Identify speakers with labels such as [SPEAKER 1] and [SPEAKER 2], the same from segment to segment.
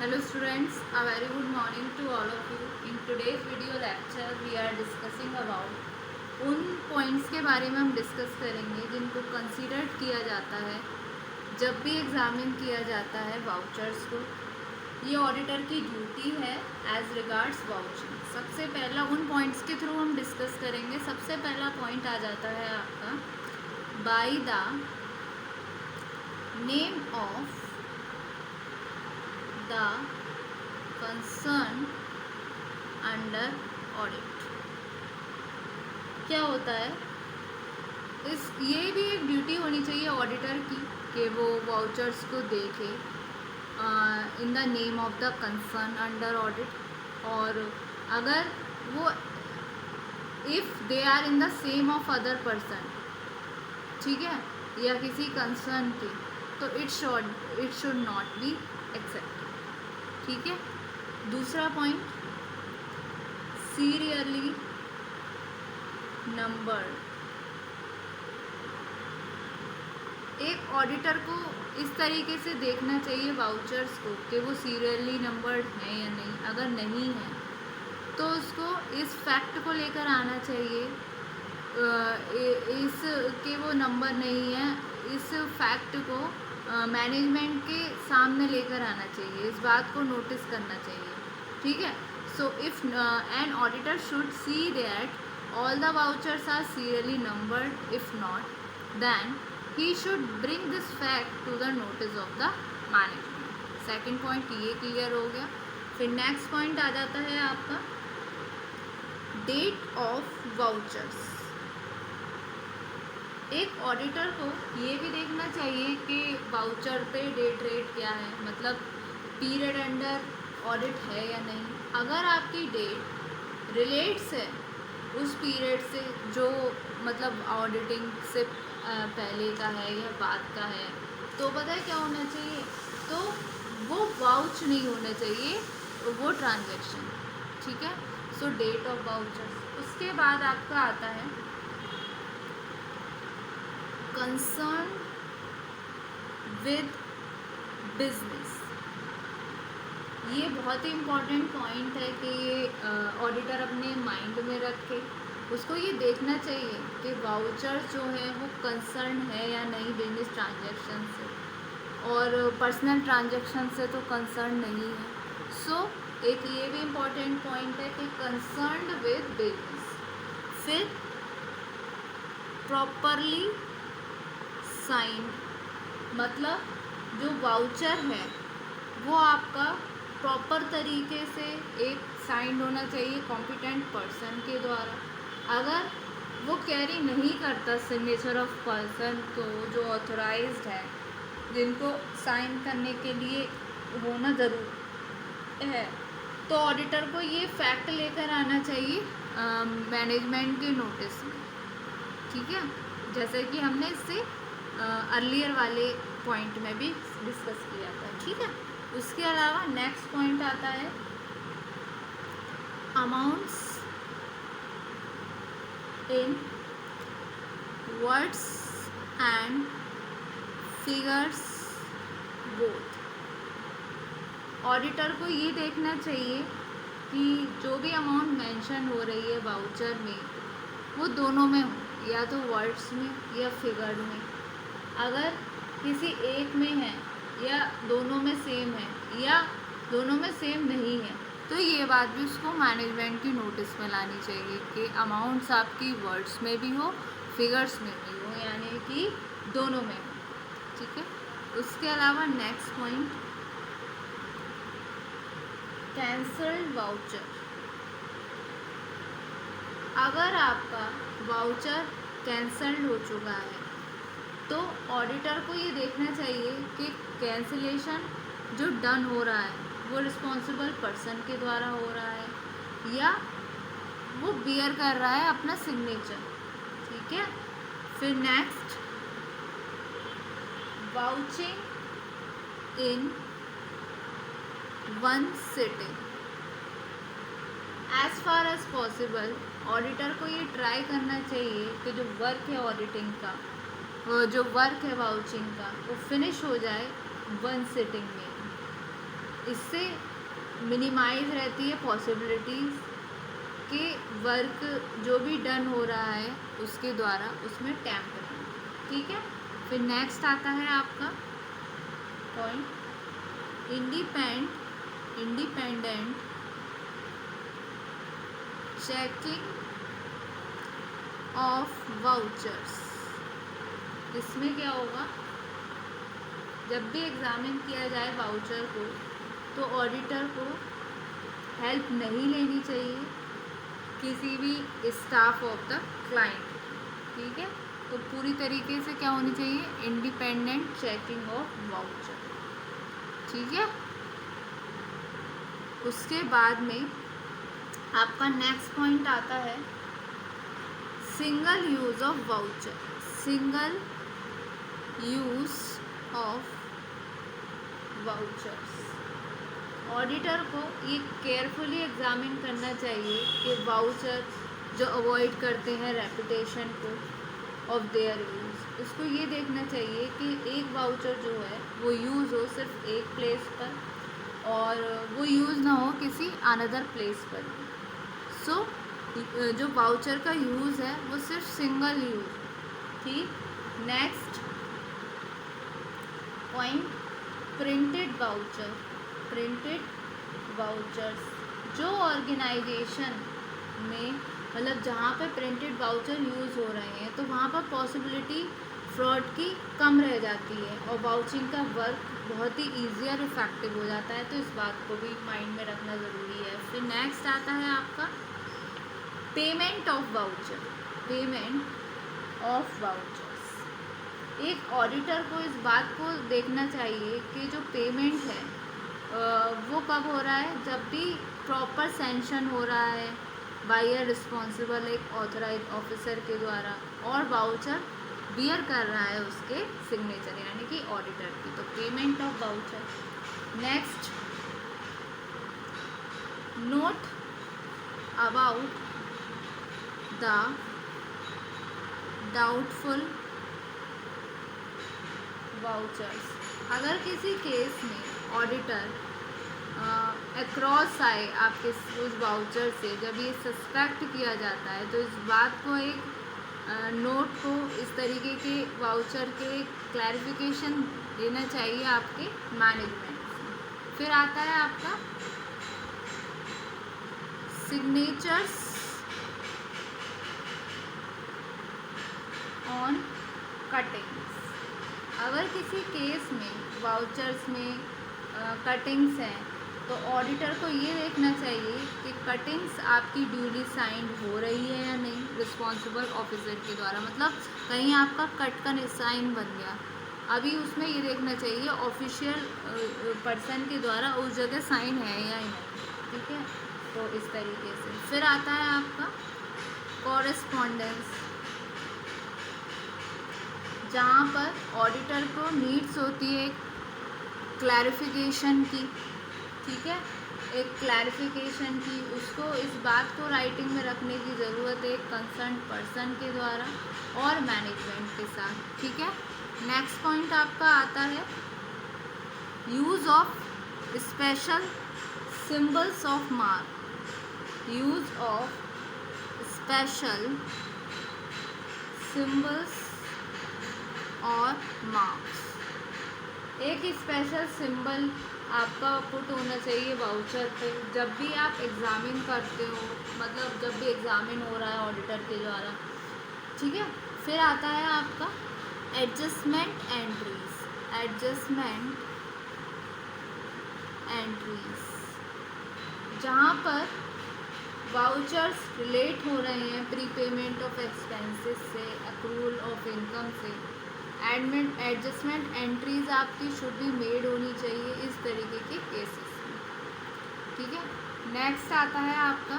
[SPEAKER 1] Hello students, a very good morning to all of you. In today's video lecture we are discussing about उन points के बारे में हम discuss करेंगे जिनको कंसीडर किया जाता है जब भी एग्जामिन किया जाता है वाउचर्स को। ये ऑडिटर की ड्यूटी है एज रिगार्ड्स वाउचिंग। सबसे पहला उन पॉइंट्स के थ्रू हम डिस्कस करेंगे। सबसे पहला पॉइंट आ जाता है आपका by the name of the concern under audit. क्या होता है ये भी एक ड्यूटी होनी चाहिए ऑडिटर की कि वो वाउचर्स को देखे in the name of the concern under audit. और अगर वो if they are in the same of other person, ठीक है, या किसी कंसर्न के, तो it should not be accept. ठीक है। दूसरा पॉइंट सीरियली नंबर्ड। एक ऑडिटर को इस तरीके से देखना चाहिए वाउचर्स को कि वो सीरियली नंबर्ड हैं या नहीं। अगर नहीं है तो उसको इस फैक्ट को लेकर आना चाहिए इस के वो नंबर नहीं है, इस फैक्ट को मैनेजमेंट के सामने लेकर आना चाहिए, इस बात को नोटिस करना चाहिए। ठीक है। So if an auditor should see that all the vouchers are serially numbered, if not then he should bring this fact to the notice of the management. Second point ये क्लियर हो गया। फिर next point आ जाता है आपका date of vouchers. एक auditor को ये भी देखना चाहिए कि वाउचर पे डेट रेट क्या है, मतलब पीरियड अंडर ऑडिट है या नहीं। अगर आपकी डेट रिलेट्स है उस पीरियड से जो मतलब ऑडिटिंग से पहले का है या बाद का है, तो पता है क्या होना चाहिए, तो वो वाउच नहीं होना चाहिए वो ट्रांजैक्शन। ठीक है। सो डेट ऑफ वाउचर्स। उसके बाद आपका आता है कंसर्न विद बिजनेस। ये बहुत ही इम्पॉर्टेंट पॉइंट है कि ये ऑडिटर अपने माइंड में रखे। उसको ये देखना चाहिए कि वाउचर जो है वो कंसर्न है या नहीं बिजनेस ट्रांजैक्शन से, और पर्सनल ट्रांजैक्शन से तो कंसर्न नहीं है। सो एक ये भी इम्पॉर्टेंट पॉइंट है कि कंसर्न विद बिजनेस। फिर प्रॉपरली साइन, मतलब जो वाउचर है वो आपका प्रॉपर तरीके से एक साइंड होना चाहिए कॉम्पिटेंट पर्सन के द्वारा। अगर वो कैरी नहीं करता सिग्नेचर ऑफ पर्सन, तो जो ऑथराइज्ड है जिनको साइन करने के लिए होना ज़रूर है, तो ऑडिटर को ये फैक्ट लेकर आना चाहिए मैनेजमेंट के नोटिस में। ठीक है। जैसे कि हमने इससे अर्लियर वाले पॉइंट में भी डिस्कस किया था। ठीक है। उसके अलावा नेक्स्ट पॉइंट आता है amounts in words and figures both. Auditor को ये देखना चाहिए कि जो भी अमाउंट मेंशन हो रही है वाउचर में वो दोनों में हो, या तो वर्ड्स में या फिगर में। अगर किसी एक में है या दोनों में सेम है या दोनों में सेम नहीं है, तो ये बात भी उसको मैनेजमेंट की नोटिस में लानी चाहिए कि अमाउंट्स आपकी वर्ड्स में भी हो फिगर्स में भी हो, यानी कि दोनों में हो। ठीक है। उसके अलावा नेक्स्ट पॉइंट कैंसल्ड वाउचर। अगर आपका वाउचर कैंसल्ड हो चुका है तो ऑडिटर को ये देखना चाहिए कि कैंसिलेशन जो डन हो रहा है वो रिस्पॉन्सिबल पर्सन के द्वारा हो रहा है या वो बियर कर रहा है अपना सिग्नेचर। ठीक है। फिर next vouching in one sitting. As far as possible auditor को ये ट्राई करना चाहिए कि जो वर्क है ऑडिटिंग का, जो वर्क है वाउचिंग का, वो फिनिश हो जाए वन सिटिंग में, इससे मिनिमाइज रहती है पॉसिबिलिटीज़ कि वर्क जो भी डन हो रहा है उसके द्वारा उसमें टैम्परिंग। ठीक है, फिर नेक्स्ट आता है आपका point independent checking of vouchers. इसमें क्या होगा, जब भी एग्ज़ामिन किया जाए वाउचर को तो ऑडिटर को हेल्प नहीं लेनी चाहिए किसी भी स्टाफ ऑफ द क्लाइंट। ठीक है, तो पूरी तरीके से क्या होनी चाहिए, इंडिपेंडेंट चेकिंग ऑफ वाउचर। ठीक है, उसके बाद में आपका नेक्स्ट पॉइंट आता है single use of voucher. Single use of vouchers, auditor को ये केयरफुली एग्जामिन करना चाहिए कि वाउचर जो अवॉइड करते हैं रेपुटेशन को ऑफ देयर यूज़, उसको ये देखना चाहिए कि एक वाउचर जो है वो यूज़ हो सिर्फ एक प्लेस पर और वो यूज़ ना हो किसी अनदर प्लेस पर। सो जो वाउचर का यूज़ है वो सिर्फ सिंगल यूज़। ठीक, next point printed voucher. Printed vouchers, जो ऑर्गेनाइजेशन में मतलब जहाँ पे प्रिंटेड वाउचर यूज़ हो रहे हैं तो वहाँ पर पॉसिबिलिटी फ्रॉड की कम रह जाती है और वाउचिंग का वर्क बहुत ही ईजी और इफ़ेक्टिव हो जाता है, तो इस बात को भी माइंड में रखना ज़रूरी है। फिर नेक्स्ट आता है आपका payment of voucher. Payment of vouchers, एक ऑडिटर को इस बात को देखना चाहिए कि जो पेमेंट है वो कब हो रहा है, जब भी प्रॉपर सैंक्शन हो रहा है बाय अ रिस्पॉन्सिबल एक ऑथराइज ऑफिसर के द्वारा और वाउचर बियर कर रहा है उसके सिग्नेचर यानी कि ऑडिटर की, तो payment of voucher. Next note about the doubtful vouchers. अगर किसी केस में ऑडिटर अक्रॉस आए आपके उस वाउचर से, जब ये सस्पेक्ट किया जाता है तो इस बात को एक नोट को इस तरीके के वाउचर के क्लैरिफिकेशन देना चाहिए आपके मैनेजमेंट से। फिर आता है आपका सिग्नेचर्स ऑन कटिंग्स। अगर किसी केस में वाउचर्स में कटिंग्स हैं तो ऑडिटर को ये देखना चाहिए कि कटिंग्स आपकी ड्यूली साइंड हो रही है या नहीं रिस्पॉन्सिबल ऑफिसर के द्वारा, मतलब कहीं आपका कट का साइन बन गया, अभी उसमें ये देखना चाहिए ऑफिशियल पर्सन के द्वारा उस जगह साइन है या नहीं। ठीक है, तो इस तरीके से। फिर आता है आपका कॉरेस्पॉन्डेंस, जहाँ पर ऑडिटर को नीड्स होती है क्लैरिफिकेशन की। ठीक है, एक क्लैरिफिकेशन की, उसको इस बात को राइटिंग में रखने की ज़रूरत है कंसर्न पर्सन के द्वारा और मैनेजमेंट के साथ। ठीक है, नेक्स्ट पॉइंट आपका आता है use of special symbols of mark. Use of special symbols और मार्क्स, एक स्पेशल सिंबल आपका पुट होना चाहिए वाउचर पे जब भी आप एग्ज़ामिन करते हो, मतलब जब भी एग्ज़ामिन हो रहा है ऑडिटर के द्वारा। ठीक है, फिर आता है आपका एडजस्टमेंट एंट्रीज। एडजस्टमेंट एंट्रीज, जहाँ पर वाउचर्स रिलेट हो रहे हैं प्रीपेमेंट ऑफ एक्सपेंसेस से, अक्रूवल ऑफ इनकम से, एडजस्टमेंट एंट्रीज आपकी शुड बी मेड होनी चाहिए इस तरीके के केसेस में। ठीक है, नेक्स्ट आता है आपका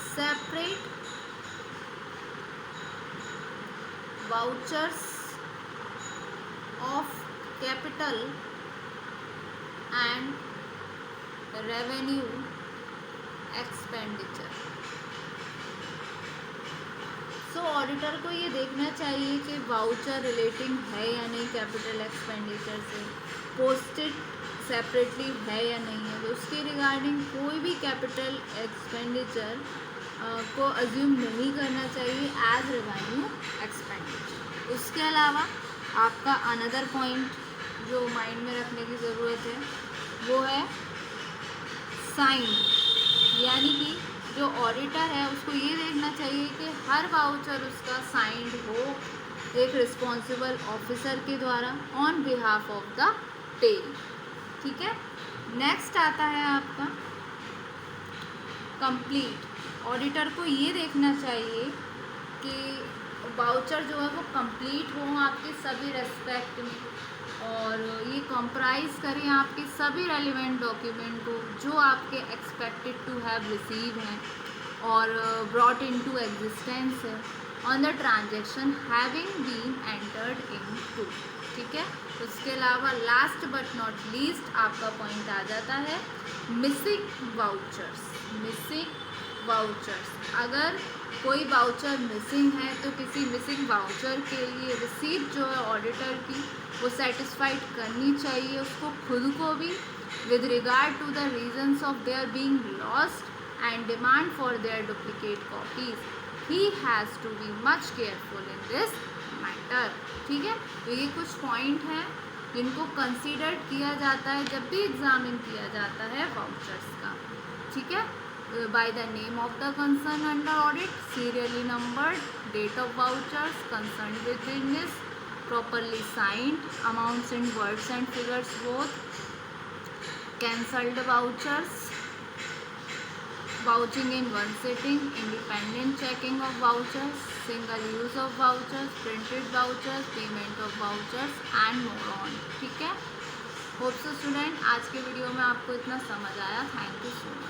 [SPEAKER 1] separate vouchers of capital and revenue expenditure. So auditor को ये देखना चाहिए कि वाउचर रिलेटिंग है या नहीं कैपिटल एक्सपेंडिचर से, पोस्टेड सेपरेटली है या नहीं है, तो उसके रिगार्डिंग कोई भी कैपिटल एक्सपेंडिचर को अज्यूम नहीं करना चाहिए एज रेवेन्यू एक्सपेंडिचर। उसके अलावा आपका अनदर पॉइंट जो माइंड में रखने की ज़रूरत है वो है साइन, यानी कि जो ऑडिटर है उसको ये देखना चाहिए कि हर वाउचर उसका साइंड हो एक रिस्पॉन्सिबल ऑफिसर के द्वारा on behalf of the pay. ठीक है, नेक्स्ट आता है आपका कंप्लीट। ऑडिटर को ये देखना चाहिए कि वाउचर जो है वो कंप्लीट हो आपके सभी रेस्पेक्ट में, और ये कंप्राइज करें आपके सभी रेलिवेंट डॉक्यूमेंट को जो आपके एक्सपेक्टेड टू हैव रिसीव हैं और ब्रॉट इनटू एग्जिस्टेंस है on the transaction having been entered into. ठीक है, उसके अलावा लास्ट बट नॉट लीस्ट आपका पॉइंट आ जाता है मिसिंग वाउचर्स। मिसिंग वाउचर्स, अगर कोई वाउचर मिसिंग है तो किसी मिसिंग वाउचर के लिए रिसीप्ट जो है ऑडिटर की वो सेटिस्फाइड करनी चाहिए उसको खुद को भी with regard to the reasons of their being lost and demand for their duplicate copies. He has to be much careful in this matter. ठीक है, तो ये कुछ पॉइंट हैं जिनको कंसीडर किया जाता है जब भी एग्जामिन किया जाता है वाउचर्स का। ठीक है, by the name of the concern under audit, serially numbered, date of vouchers concerned with business, properly signed, amounts in words and figures both, cancelled vouchers, vouching in one sitting, independent checking of vouchers, single use of vouchers, printed vouchers, payment of vouchers and more on। ठीक है, hope so student आज के video में आपको इतना समझ आया। Thank you so much.